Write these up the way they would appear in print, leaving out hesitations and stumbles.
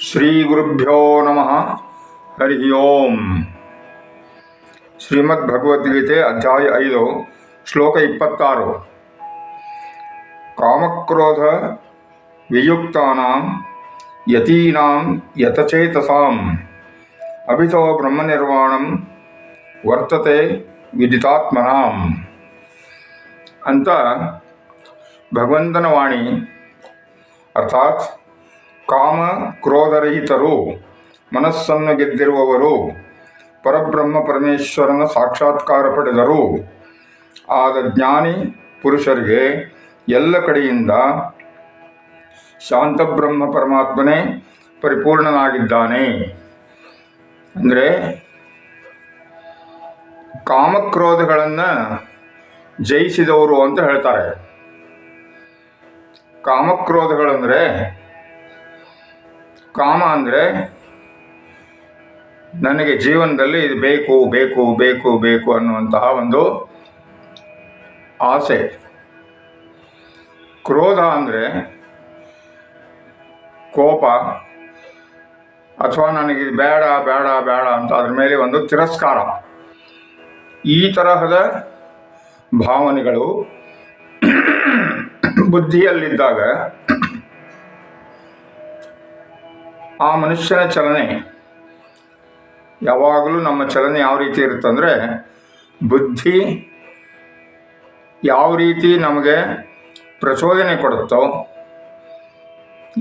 ಶ್ರೀ ಗುರುಭ್ಯೋ ನಮಃ. ಹರಿ ಓಂ. ಶ್ರೀಮದ್ ಭಗವದ್ಗೀತೆ ಅಧ್ಯಾಯ 5 ಶ್ಲೋಕ 26. ಕಾಮಕ್ರೋಧ ವಿಯುಕ್ತಾನಾಂ ಯತೀನಾಂ ಯತಚೇತಸಾಂ ಅಭಿತೋ ಬ್ರಹ್ಮನಿರ್ವಾಣಂ ವರ್ತತೆ ವಿದಿತಾತ್ಮನಾಂ ಅಂತ ಭಗವಂತನ ವಾಣಿ. ಅರ್ಥಾತ್ ಕಾಮ ಕ್ರೋಧರಹಿತರು, ಮನಸ್ಸನ್ನು ಗೆದ್ದಿರುವವರು, ಪರಬ್ರಹ್ಮ ಪರಮೇಶ್ವರನ ಸಾಕ್ಷಾತ್ಕಾರ ಪಡೆದರು ಆದ ಜ್ಞಾನಿ ಪುರುಷರಿಗೆ ಎಲ್ಲ ಕಡೆಯಿಂದ ಶಾಂತಬ್ರಹ್ಮ ಪರಮಾತ್ಮನೇ ಪರಿಪೂರ್ಣನಾಗಿದ್ದಾನೆ. ಅಂದರೆ ಕಾಮಕ್ರೋಧಗಳನ್ನು ಜಯಿಸಿದವರು ಅಂತ ಹೇಳ್ತಾರೆ. ಕಾಮಕ್ರೋಧಗಳಂದರೆ, ಕಾಮ ಅಂದರೆ ನನಗೆ ಜೀವನದಲ್ಲಿ ಇದು ಬೇಕು ಬೇಕು ಬೇಕು ಬೇಕು ಅನ್ನುವಂತಹ ಒಂದು ಆಸೆ. ಕ್ರೋಧ ಅಂದರೆ ಕೋಪ, ಅಥವಾ ನನಗಿದು ಬೇಡ ಬೇಡ ಬೇಡ ಅಂತ ಅದ್ರ ಮೇಲೆ ಒಂದು ತಿರಸ್ಕಾರ. ಈ ತರಹದ ಭಾವನೆಗಳು ಬುದ್ಧಿಯಲ್ಲಿದ್ದಾಗ ಆ ಮನುಷ್ಯನ ಚಲನೆ ಯಾವಾಗಲೂ, ನಮ್ಮ ಚಲನೆ ಯಾವ ರೀತಿ ಇರುತ್ತಂದರೆ, ಬುದ್ಧಿ ಯಾವ ರೀತಿ ನಮಗೆ ಪ್ರಚೋದನೆ ಕೊಡುತ್ತೋ,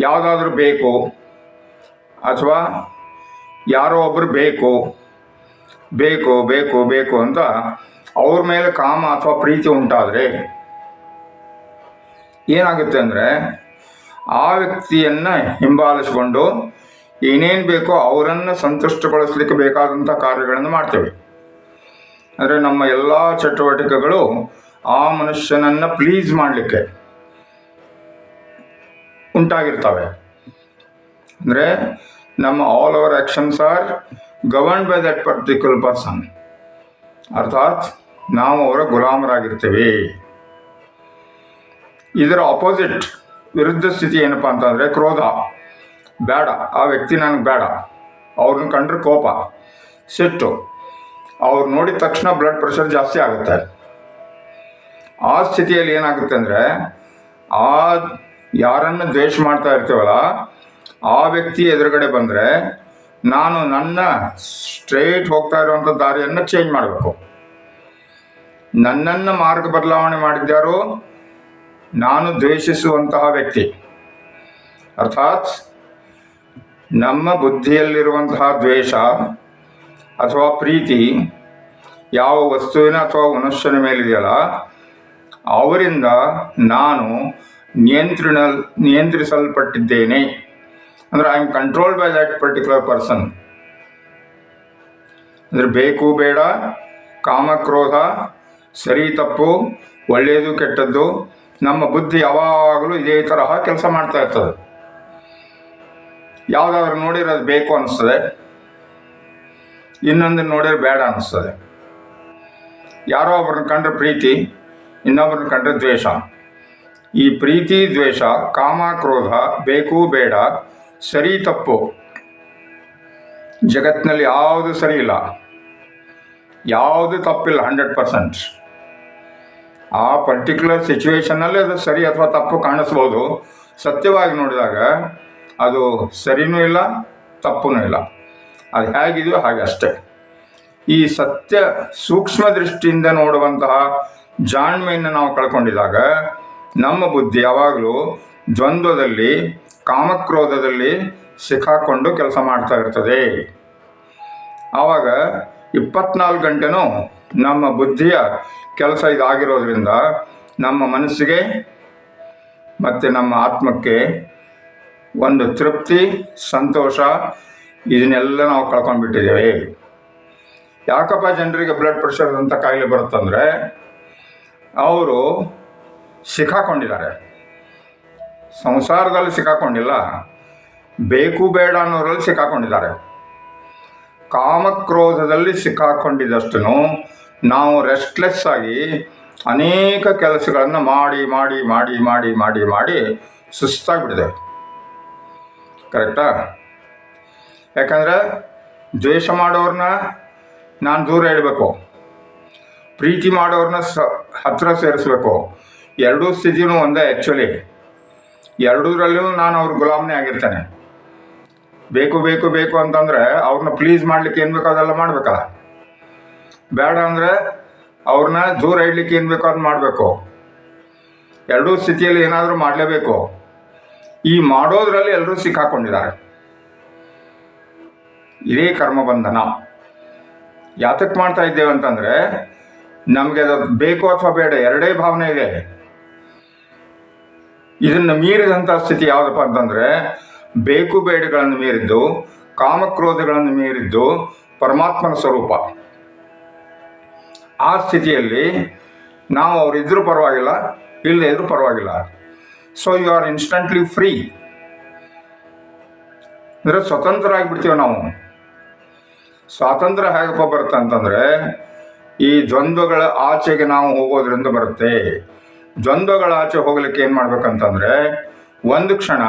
ಯಾವುದಾದ್ರೂ ಬೇಕು ಅಥವಾ ಯಾರೋ ಒಬ್ಬರು ಬೇಕು ಬೇಕು ಬೇಕು ಬೇಕು ಅಂತ ಅವ್ರ ಮೇಲೆ ಕಾಮ ಅಥವಾ ಪ್ರೀತಿ ಉಂಟಾದರೆ ಏನಾಗುತ್ತೆ ಅಂದರೆ, ಆ ವ್ಯಕ್ತಿಯನ್ನು ಹಿಂಬಾಲಿಸಿಕೊಂಡು ಏನೇನು ಬೇಕೋ ಅವರನ್ನು ಸಂತುಷ್ಟಗೊಳಿಸಲಿಕ್ಕೆ ಬೇಕಾದಂಥ ಕಾರ್ಯಗಳನ್ನು ಮಾಡ್ತೇವೆ. ಅಂದರೆ ನಮ್ಮ ಎಲ್ಲ ಚಟುವಟಿಕೆಗಳು ಆ ಮನುಷ್ಯನನ್ನು ಪ್ಲೀಸ್ ಮಾಡಲಿಕ್ಕೆ ಉಂಟಾಗಿರ್ತವೆ. ಅಂದರೆ ನಮ್ಮ all our actions are governed by that particular person. ಅರ್ಥಾತ್ ನಾವು ಅವರ ಗುಲಾಮರಾಗಿರ್ತೇವೆ. ಇದರ ಆಪೋಸಿಟ್, ವಿರುದ್ಧ ಸ್ಥಿತಿ ಏನಪ್ಪ ಅಂತಂದರೆ ಕ್ರೋಧ. ಬೇಡ, ಆ ವ್ಯಕ್ತಿ ನನಗೆ ಬೇಡ. ಅವ್ರನ್ನ ಕಂಡ್ರೆ ಕೋಪ, ಸಿಟ್ಟು, ಅವ್ರು ನೋಡಿದ ತಕ್ಷಣ ಬ್ಲಡ್ ಪ್ರೆಷರ್ ಜಾಸ್ತಿ ಆಗುತ್ತೆ. ಆ ಸ್ಥಿತಿಯಲ್ಲಿ ಏನಾಗುತ್ತೆ ಅಂದರೆ, ಆ ಯಾರನ್ನು ದ್ವೇಷ ಮಾಡ್ತಾ ಇರ್ತೀವಲ್ಲ ಆ ವ್ಯಕ್ತಿ ಎದುರುಗಡೆ ಬಂದರೆ ನಾನು ನನ್ನ ಸ್ಟ್ರೇಟ್ ಹೋಗ್ತಾ ಇರುವಂಥ ದಾರಿಯನ್ನು ಚೇಂಜ್ ಮಾಡಬೇಕು. ನನ್ನನ್ನು ಮಾರ್ಗ ಬದಲಾವಣೆ ಮಾಡಿದ್ಯಾರೋ ನಾನು ದ್ವೇಷಿಸುವಂತಹ ವ್ಯಕ್ತಿ. ಅರ್ಥಾತ್ ನಮ್ಮ ಬುದ್ಧಿಯಲ್ಲಿರುವಂತಹ ದ್ವೇಷ ಅಥವಾ ಪ್ರೀತಿ ಯಾವ ವಸ್ತುವಿನ ಅಥವಾ ಮನುಷ್ಯನ ಮೇಲಿದೆಯಲ್ಲ, ಅವರಿಂದ ನಾನು ನಿಯಂತ್ರಿಸಲ್ಪಟ್ಟಿದ್ದೇನೆ. ಅಂದರೆ I am controlled by that particular person. ಅಂದರೆ ಬೇಕು ಬೇಡ, ಕಾಮಕ್ರೋಧ, ಸರಿ ತಪ್ಪು, ಒಳ್ಳೆಯದು ಕೆಟ್ಟದ್ದು, ನಮ್ಮ ಬುದ್ಧಿ ಯಾವಾಗಲೂ ಇದೇ ತರಹ ಕೆಲಸ ಮಾಡ್ತಾ ಇರ್ತದೆ. ಯಾವುದಾದ್ರೂ ನೋಡಿದ್ರೆ ಅದು ಬೇಕು ಅನ್ನಿಸ್ತದೆ, ಇನ್ನೊಂದನ್ನು ನೋಡಿದ್ರೆ ಬೇಡ ಅನ್ನಿಸ್ತದೆ. ಯಾರೋ ಒಬ್ಬರನ್ನ ಕಂಡ್ರೆ ಪ್ರೀತಿ, ಇನ್ನೊಬ್ಬರನ್ನ ಕಂಡ್ರೆ ದ್ವೇಷ. ಈ ಪ್ರೀತಿ ದ್ವೇಷ, ಕಾಮ ಕ್ರೋಧ, ಬೇಕು ಬೇಡ, ಸರಿ ತಪ್ಪು, ಜಗತ್ತಿನಲ್ಲಿ ಯಾವುದು ಸರಿ ಇಲ್ಲ, ಯಾವುದು ತಪ್ಪಿಲ್ಲ 100%. ಆ ಪರ್ಟಿಕ್ಯುಲರ್ ಸಿಚುವೇಶನ್ನಲ್ಲಿ ಅದು ಸರಿ ಅಥವಾ ತಪ್ಪು ಕಾಣಿಸ್ಬೋದು. ಸತ್ಯವಾಗಿ ನೋಡಿದಾಗ ಅದು ಸರಿನೂ ಇಲ್ಲ, ತಪ್ಪೂ ಇಲ್ಲ. ಅದು ಹೇಗಿದೆಯೋ ಹಾಗೆ ಅಷ್ಟೇ. ಈ ಸತ್ಯ ಸೂಕ್ಷ್ಮ ದೃಷ್ಟಿಯಿಂದ ನೋಡುವಂತಹ ಜಾಣ್ಮೆಯನ್ನು ನಾವು ಕಳ್ಕೊಂಡಿದ್ದಾಗ ನಮ್ಮ ಬುದ್ಧಿ ಯಾವಾಗಲೂ ದ್ವಂದ್ವದಲ್ಲಿ, ಕಾಮಕ್ರೋಧದಲ್ಲಿ ಸಿಕ್ಕಾಕೊಂಡು ಕೆಲಸ ಮಾಡ್ತಾ ಇರ್ತದೆ. ಆವಾಗ 24 ಗಂಟೆನೂ ನಮ್ಮ ಬುದ್ಧಿಯ ಕೆಲಸ ಇದಾಗಿರೋದ್ರಿಂದ ನಮ್ಮ ಮನಸ್ಸಿಗೆ ಮತ್ತು ನಮ್ಮ ಆತ್ಮಕ್ಕೆ ಒಂದು ತೃಪ್ತಿ, ಸಂತೋಷ, ಇದನ್ನೆಲ್ಲ ನಾವು ಕಳ್ಕೊಂಡ್ಬಿಟ್ಟಿದ್ದೇವೆ. ಯಾಕಪ್ಪ ಜನರಿಗೆ ಬ್ಲಡ್ ಪ್ರೆಷರ್ ಅಂತ ಕಾಯಿಲೆ ಬರುತ್ತಂದರೆ, ಅವರು ಸಿಕ್ಕಾಕೊಂಡಿದ್ದಾರೆ. ಸಂಸಾರದಲ್ಲಿ ಸಿಕ್ಕಾಕೊಂಡಿಲ್ಲ, ಬೇಕು ಬೇಡ ಅನ್ನೋರಲ್ಲಿ ಸಿಕ್ಕಾಕೊಂಡಿದ್ದಾರೆ. ಕಾಮಕ್ರೋಧದಲ್ಲಿ ಸಿಕ್ಕಾಕೊಂಡಿದ್ದಷ್ಟು ನಾವು ರೆಸ್ಟ್ಲೆಸ್ ಆಗಿ ಅನೇಕ ಕೆಲಸಗಳನ್ನು ಮಾಡಿ ಮಾಡಿ ಮಾಡಿ ಮಾಡಿ ಮಾಡಿ ಮಾಡಿ ಸುಸ್ತಾಗ್ಬಿಟ್ಟಿದೆ. ಕರೆಕ್ಟಾ? ಯಾಕಂದರೆ ದ್ವೇಷ ಮಾಡೋರನ್ನ ನಾನು ದೂರ ಇಡಬೇಕು, ಪ್ರೀತಿ ಮಾಡೋರನ್ನ ಹತ್ತಿರ ಸೇರಿಸ್ಬೇಕು. ಎರಡೂ ಸ್ಥಿತಿಯೂ ಒಂದೇ. ಆ್ಯಕ್ಚುಲಿ ಎರಡೂರಲ್ಲೂ ನಾನು ಅವ್ರ ಗುಲಾಮನೇ ಆಗಿರ್ತೇನೆ. ಬೇಕು ಬೇಕು ಬೇಕು ಅಂತಂದರೆ ಅವ್ರನ್ನ ಪ್ಲೀಸ್ ಮಾಡಲಿಕ್ಕೆ ಏನು ಬೇಕೋ ಅದೆಲ್ಲ ಮಾಡಬೇಕಲ್ಲ. ಬೇಡ ಅಂದರೆ ಅವ್ರನ್ನ ದೂರ ಇಡಲಿಕ್ಕೆ ಏನು ಬೇಕೋ ಅದನ್ನ ಮಾಡಬೇಕು. ಎರಡೂ ಸ್ಥಿತಿಯಲ್ಲಿ ಏನಾದರೂ ಮಾಡಲೇಬೇಕು. ಈ ಮಾಡೋದ್ರಲ್ಲಿ ಎಲ್ಲರೂ ಸಿಕ್ಕಾಕೊಂಡಿದ್ದಾರೆ. ಇದೇ ಕರ್ಮಬಂಧನ. ಯಾತಕ್ಕೆ ಮಾಡ್ತಾ ಇದ್ದೇವೆ ಅಂತಂದರೆ ನಮಗೆ ಅದು ಬೇಕು ಅಥವಾ ಬೇಡ ಎರಡೇ ಭಾವನೆ ಇದೆ. ಇದನ್ನು ಮೀರಿದಂಥ ಸ್ಥಿತಿ ಯಾವುದಪ್ಪ ಅಂತಂದರೆ ಬೇಕು ಬೇಡಗಳನ್ನು ಮೀರಿದ್ದು, ಕಾಮಕ್ರೋಧಗಳನ್ನು ಮೀರಿದ್ದು ಪರಮಾತ್ಮನ ಸ್ವರೂಪ. ಆ ಸ್ಥಿತಿಯಲ್ಲಿ ನಾವು ಅವರಿದ್ರೂ ಪರವಾಗಿಲ್ಲ, ಇಲ್ಲದೇ ಇದ್ರೂ ಪರವಾಗಿಲ್ಲ. So you are instantly free. ಅಂದರೆ ಸ್ವತಂತ್ರ ಆಗಿಬಿಡ್ತೀವಿ ನಾವು. ಸ್ವಾತಂತ್ರ್ಯ ಹೇಗಪ್ಪ ಬರುತ್ತೆ ಅಂತಂದರೆ ಈ ದ್ವಂದ್ವಗಳ ಆಚೆಗೆ ನಾವು ಹೋಗೋದ್ರಿಂದ ಬರುತ್ತೆ. ದ್ವಂದ್ವಗಳ ಆಚೆ ಹೋಗ್ಲಿಕ್ಕೆ ಏನು ಮಾಡ್ಬೇಕಂತಂದರೆ ಒಂದು ಕ್ಷಣ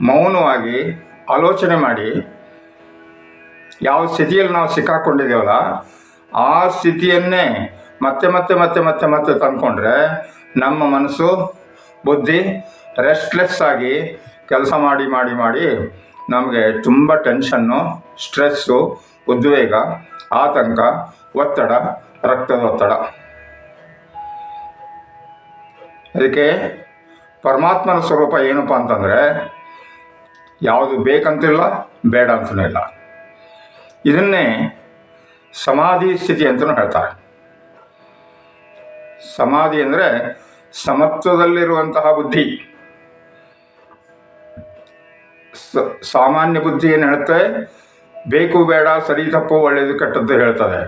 ಮೌನವಾಗಿ ಆಲೋಚನೆ ಮಾಡಿ ಯಾವ ಸ್ಥಿತಿಯಲ್ಲಿ ನಾವು ಸಿಕ್ಕಾಕೊಂಡಿದ್ದೇವಲ್ಲ ಆ ಸ್ಥಿತಿಯನ್ನೇ ಮತ್ತೆ ಮತ್ತೆ ಮತ್ತೆ ಮತ್ತೆ ಮತ್ತೆ ತಂದ್ಕೊಂಡ್ರೆ ನಮ್ಮ ಮನಸ್ಸು ಬುದ್ಧಿ ರೆಸ್ಟ್ಲೆಸ್ ಆಗಿ ಕೆಲಸ ಮಾಡಿ ಮಾಡಿ ಮಾಡಿ ನಮಗೆ ತುಂಬ ಟೆನ್ಷನ್ನು, ಸ್ಟ್ರೆಸ್ಸು, ಉದ್ವೇಗ, ಆತಂಕ, ಒತ್ತಡ, ರಕ್ತದ ಒತ್ತಡ. ಅದಕ್ಕೆ ಪರಮಾತ್ಮನ ಸ್ವರೂಪ ಏನಪ್ಪ ಅಂತಂದರೆ ಯಾವುದು ಬೇಕಂತಿಲ್ಲ, ಬೇಡ ಅಂತಲೂ ಇಲ್ಲ. ಇದನ್ನೇ ಸಮಾಧಿ ಸ್ಥಿತಿ ಅಂತಲೂ ಹೇಳ್ತಾರೆ. ಸಮಾಧಿ ಅಂದರೆ ಸಮತ್ವದಲ್ಲಿರುವಂತಹ ಬುದ್ಧಿ. ಸಾಮಾನ್ಯ ಬುದ್ಧಿ ಏನು ಹೇಳುತ್ತೆ? ಬೇಕು ಬೇಡ, ಸರಿ ತಪ್ಪು, ಒಳ್ಳೆಯದು ಕೆಟ್ಟದ್ದು ಹೇಳ್ತದೆ.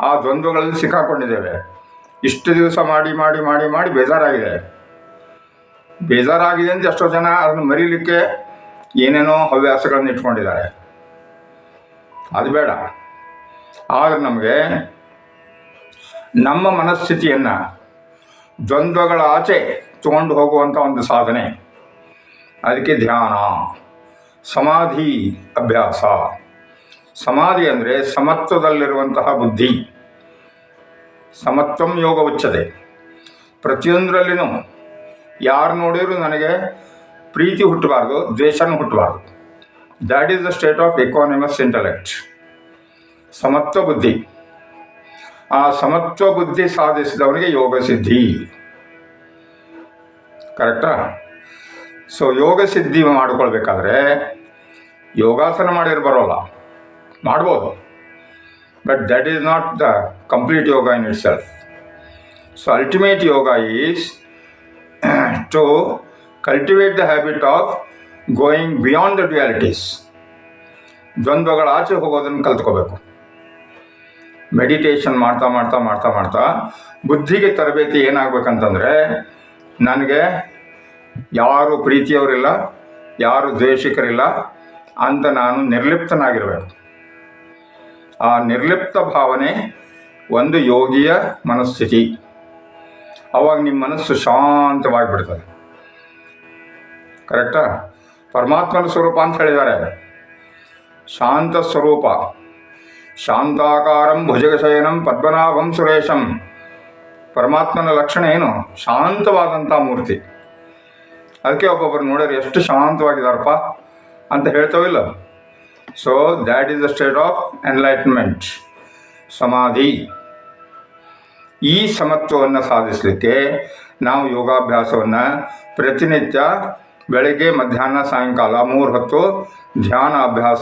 ಆ ದ್ವಂದ್ವಗಳಲ್ಲಿ ಸಿಕ್ಕಾಕೊಂಡಿದ್ದೇವೆ. ಇಷ್ಟು ದಿವಸ ಮಾಡಿ ಮಾಡಿ ಮಾಡಿ ಮಾಡಿ ಬೇಜಾರಾಗಿದೆ ಅಂತ ಎಷ್ಟೋ ಜನ ಅದನ್ನು ಮರೀಲಿಕ್ಕೆ ಏನೇನೋ ಹವ್ಯಾಸಗಳನ್ನು ಇಟ್ಕೊಂಡಿದ್ದಾರೆ. ಅದು ಬೇಡ. ಆದರೆ ನಮಗೆ ನಮ್ಮ ಮನಸ್ಥಿತಿಯನ್ನು ದ್ವಂದ್ವಗಳ ಆಚೆ ತಗೊಂಡು ಹೋಗುವಂಥ ಒಂದು ಸಾಧನೆ, ಅದಕ್ಕೆ ಧ್ಯಾನ, ಸಮಾಧಿ ಅಭ್ಯಾಸ. ಸಮಾಧಿ ಅಂದರೆ ಸಮತ್ವದಲ್ಲಿರುವಂತಹ ಬುದ್ಧಿ. ಸಮತ್ವಂ ಯೋಗ ಉಚ್ಯತೆ. ಪ್ರತಿಯೊಂದರಲ್ಲಿನೂ ಯಾರು ನೋಡಿದರೂ ನನಗೆ ಪ್ರೀತಿ ಹುಟ್ಟಬಾರ್ದು, ದ್ವೇಷನೂ ಹುಟ್ಟಬಾರ್ದು. That is the state of equanimous intellect. ಸಮತ್ವ ಬುದ್ಧಿ. ಆ ಸಮತ್ವ ಬುದ್ಧಿ ಸಾಧಿಸಿದವನಿಗೆ ಯೋಗ ಸಿದ್ಧಿ. ಕರೆಕ್ಟಾ? ಸೊ ಯೋಗ ಸಿದ್ಧಿ ಮಾಡಿಕೊಳ್ಬೇಕಾದ್ರೆ ಯೋಗಾಸನ ಮಾಡಿದ್ರೆ ಬರೋಲ್ಲ, ಮಾಡ್ಬೋದು, but that is not the complete yoga in itself. So ultimate yoga is to cultivate the habit of going beyond the dualities. ದ್ವಂದ್ವಗಳ ಆಚೆ ಹೋಗೋದನ್ನು ಕಲ್ತ್ಕೋಬೇಕು. ಮೆಡಿಟೇಷನ್ ಮಾಡ್ತಾ ಮಾಡ್ತಾ ಮಾಡ್ತಾ ಮಾಡ್ತಾ ಬುದ್ಧಿಗೆ ತರಬೇತಿ ಏನಾಗಬೇಕಂತಂದರೆ ನನಗೆ ಯಾರು ಪ್ರೀತಿಯವರಿಲ್ಲ, ಯಾರು ದ್ವೇಷಿಕರಿಲ್ಲ ಅಂತ ನಾನು ನಿರ್ಲಿಪ್ತನಾಗಿರಬೇಕು. ಆ ನಿರ್ಲಿಪ್ತ ಭಾವನೆ ಒಂದು ಯೋಗಿಯ ಮನಸ್ಥಿತಿ. ಆವಾಗ ನಿಮ್ಮ ಮನಸ್ಸು ಶಾಂತವಾಗಿಬಿಡ್ತದೆ. ಕರೆಕ್ಟಾ? ಪರಮಾತ್ಮನ ಸ್ವರೂಪ ಅಂತ ಹೇಳಿದ್ದಾರೆ. ಶಾಂತ ಸ್ವರೂಪ. ಶಾಂತಾಕಾರಂ ಭುಜಗಶಯನಂ ಪದ್ಮನಾಭಂ ಸುರೇಶಂ. ಪರಮಾತ್ಮನ ಲಕ್ಷಣ ಏನು? ಶಾಂತವಾದಂಥ ಮೂರ್ತಿ. ಅದಕ್ಕೆ ಒಬ್ಬೊಬ್ಬರು ನೋಡಿದ್ರೆ ಎಷ್ಟು ಶಾಂತವಾಗಿದ್ದಾರಪ್ಪ ಅಂತ ಹೇಳ್ತಾವಿಲ್ಲ. So that is the state of enlightenment, ಸಮಾಧಿ. ಈ ಸಮತ್ವವನ್ನು ಸಾಧಿಸಲಿಕ್ಕೆ ನಾವು ಯೋಗಾಭ್ಯಾಸವನ್ನು ಪ್ರತಿನಿತ್ಯ ಬೆಳಗ್ಗೆ, ಮಧ್ಯಾಹ್ನ, ಸಾಯಂಕಾಲ 3 ಹೊತ್ತು ಧ್ಯಾನ ಅಭ್ಯಾಸ